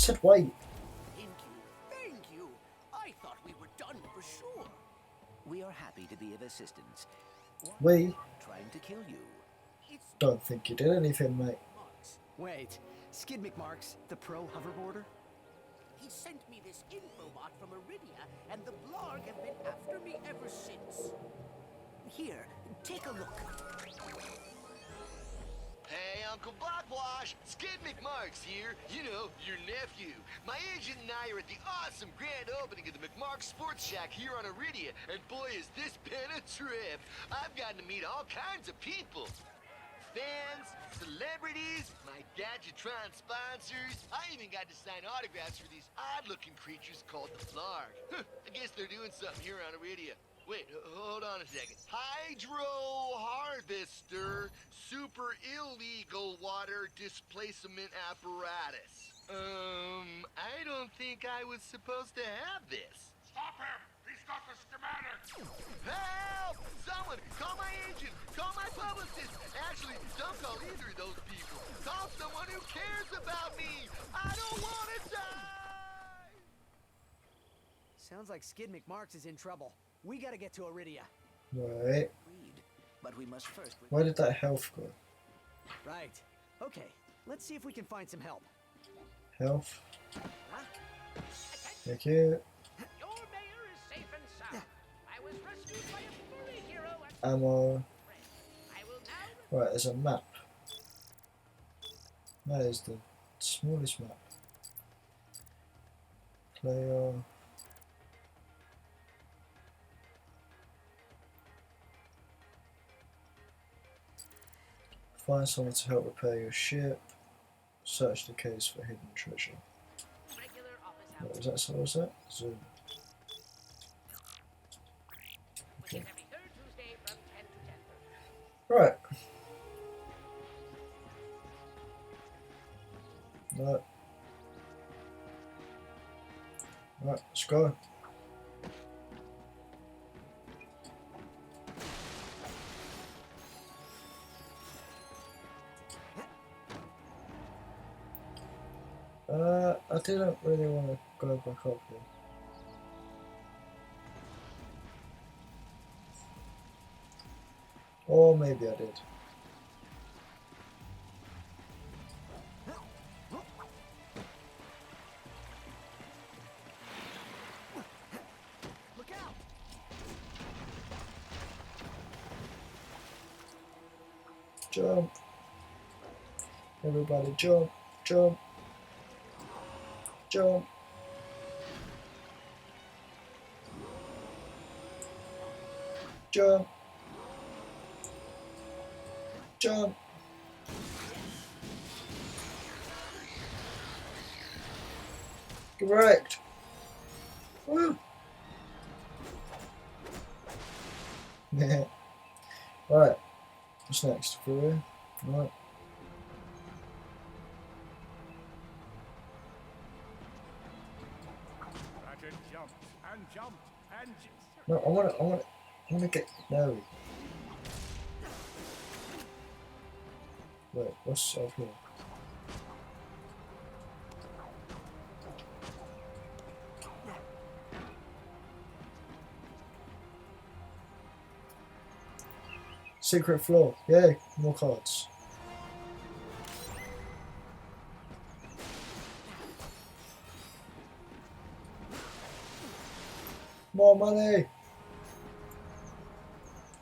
said wait. Thank you. I thought we were done for sure. We are happy to be of assistance. We Trying to kill you. don't think you did anything, mate. Wait, Skid McMarks, the pro hoverboarder? He sent me this infobot from Iridia, and the Blarg have been after me ever since. Here, take a look. Hey, Uncle Blackwash, Skid McMarks here. You know, your nephew. My agent and I are at the awesome grand opening of the McMarks Sports Shack here on Iridia, and boy, is this been a trip. I've gotten to meet all kinds of people. Fans, celebrities, my Gadgetron sponsors. I even got to sign autographs for these odd-looking creatures called the Blarg. I guess they're doing something here on Iridia. Wait, hold on a second. Hydro Harvester Super Illegal Water Displacement Apparatus. I don't think I was supposed to have this. Stop him! He's got the schematic! Help! Someone, call my agent, call my publicist. Actually, don't call either of those people. Call someone who cares about me. I don't want to die! Sounds like Skid McMarks is in trouble. We gotta get to Iridia. Right. Agreed. But we must first... Where did that health go? Right. Okay, let's see if we can find some help. Health. Huh? Thank you. Your mayor is safe and sound. I was rescued by a furry hero and Ammo. I will now Right, there's a map. That is the smallest map. Player. Find someone to help repair your ship. Search the case for hidden treasure. regular office What hours, was that? So what was that? Zoom. which is every third Tuesday from 10 to 10:30. Right. No. Right, let's go. I didn't really want to go back up here. Or maybe I did. Look out! Jump. Everybody jump, jump, jump. Jump. Jump. Correct. Woo. Yeah. Right. What's next? Through here? Right. Ratchet jumped and jumped and... No, I wanna get no. Wait, what's up here? Secret floor. Yay, more cards. More money!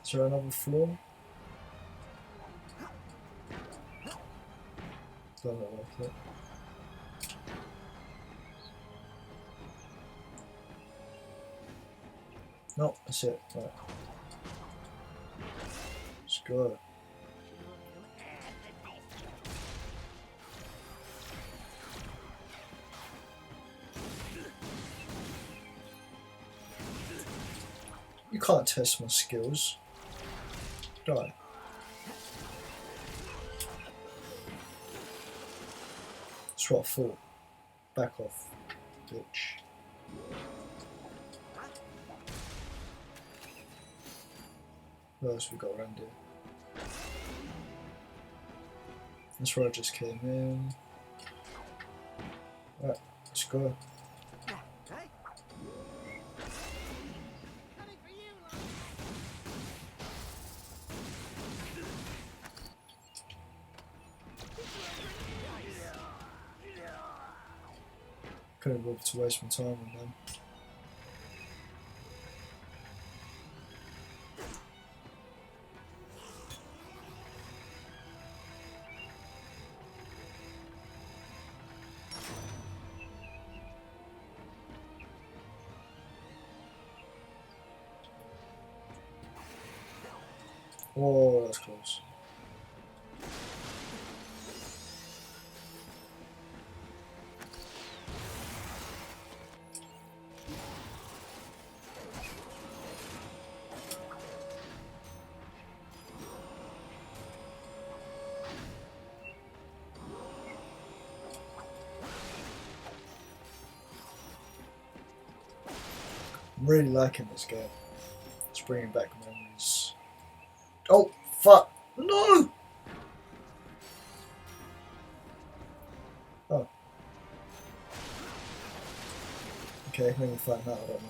Is there another floor? Don't look like it. No, that's it. Right. Let's go. You can't test my skills. Die. That's what I thought. Back off, bitch. What else we got around here? That's where I just came in. Right, Let's go. Hey, Coming for you, Lon. Couldn't bother to waste my time on them. Oh, that's close. I'm really liking this game. It's bringing back memories. Oh, fuck! No! Oh. Okay, let me find that, I don't know.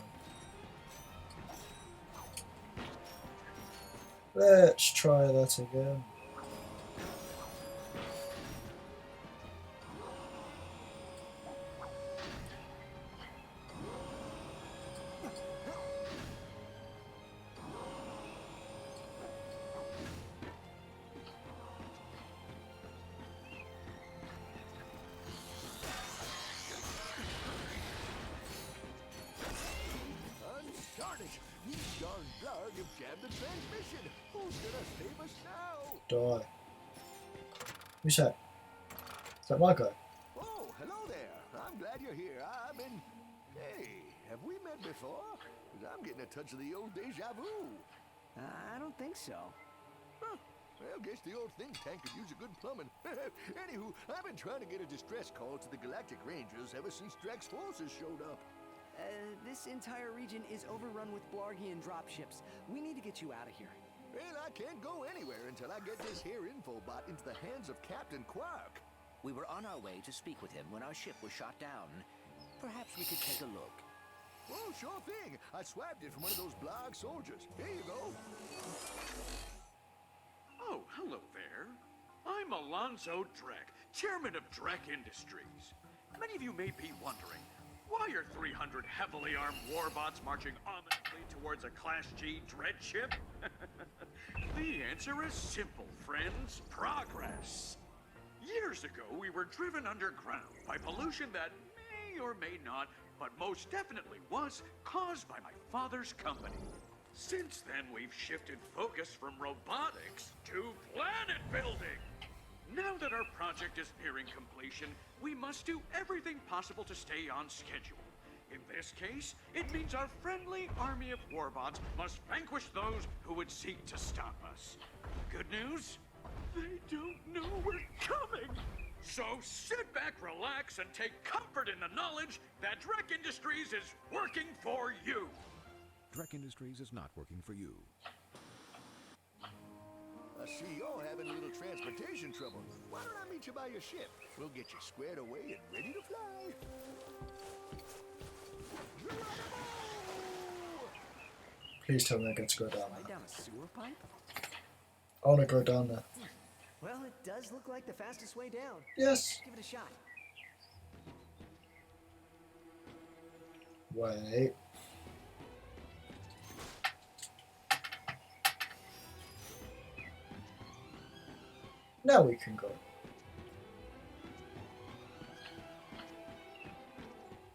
Let's try that again. Uncharted! These darn blarg have jammed the transmission! Who's gonna save us now? Die. Who's that? Is that my guy? Oh, hello there. I'm glad you're here. I'm in... Hey, have we met before? 'Cause I'm getting a touch of the old deja vu. I don't think so. Huh. Well, guess the old think tank could use a good plumbing. Anywho, I've been trying to get a distress call to the Galactic Rangers ever since Drax forces showed up. This entire region is overrun with Blargian dropships. We need to get you out of here. Well, I can't go anywhere until I get this here infobot into the hands of Captain Quark. We were on our way to speak with him when our ship was shot down. Perhaps we could take a look. Oh, sure thing. I swapped it from one of those blarg soldiers. Here you go. Oh, hello there. I'm Alonzo Drek, chairman of Drek Industries. Many of you may be wondering, why are 300 heavily armed warbots marching ominously towards a Class G dread ship? The answer is simple, friends. Progress. Years ago, we were driven underground by pollution that may or may not, but most definitely was, caused by my father's company. Since then, we've shifted focus from robotics to planet building. Now that our project is nearing completion, we must do everything possible to stay on schedule. In this case, it means our friendly army of warbots must vanquish those who would seek to stop us. Good news? They don't know we're coming! So sit back, relax, and take comfort in the knowledge that Drek Industries is working for you! Drek Industries is not working for you. I see you're having a little transportation trouble. Why don't I meet you by your ship? We'll get you squared away and ready to fly. Please tell me I get to go down Right there. down a sewer pipe? I want to go down there. Well, it does look like the fastest way down. Yes! Give it a shot. Wait. Now we can go.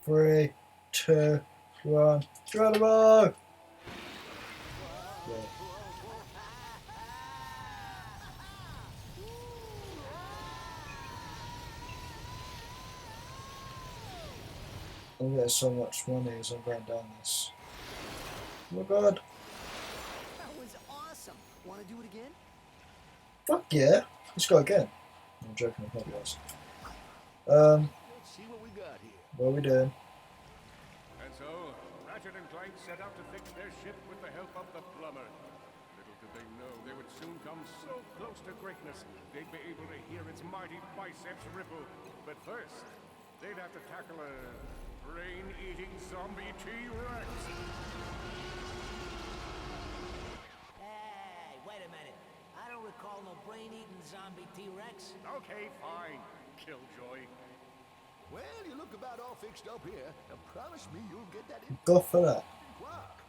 3, 2, 1, Geronimo! Yeah. I'm getting so much money as I'm going down this. Oh my god. That was awesome. Want to do it again? Fuck yeah. Let's go again. I'm joking, I probably was. Let's see what we got here. What are we doing? And so, Ratchet and Clank set out to fix their ship with the help of the plumber. Little did they know they would soon come so close to greatness, they'd be able to hear its mighty biceps ripple. But first, They'd have to tackle a brain-eating zombie T-Rex. Hey, wait a minute. I don't recall no brain-eating zombie T-Rex. Okay, fine, Killjoy. Well, you look about all fixed up here. Now promise me you'll get that in Go for that. Quark.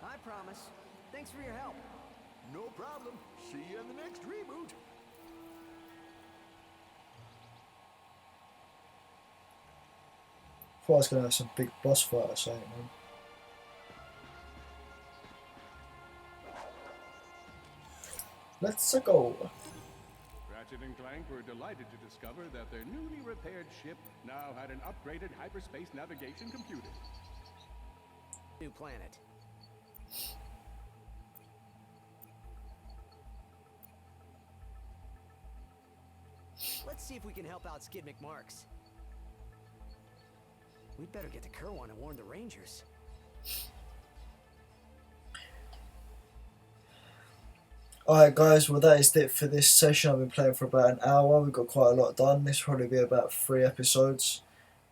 I promise. Thanks for your help. No problem. See you in the next reboot. Thought I was gonna have some big boss fight or something, man. Let's go. Ratchet and Clank were delighted to discover that their newly repaired ship now had an upgraded hyperspace navigation computer. New planet. Let's see if we can help out Skid McMarks. We'd better get to Kerwan and warn the Rangers. Alright guys, well that is it for this session. I've been playing for about an hour. We've got quite a lot done. This will probably be about 3 episodes.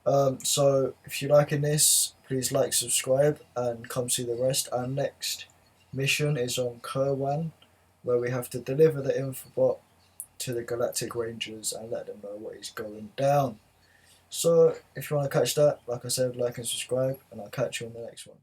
So if you're liking this, please like, subscribe and come see the rest. Our next mission is on Kerwan, where we have to deliver the infobot to the Galactic Rangers and let them know what is going down. So if you want to catch that, like I said, like and subscribe, and I'll catch you on the next one.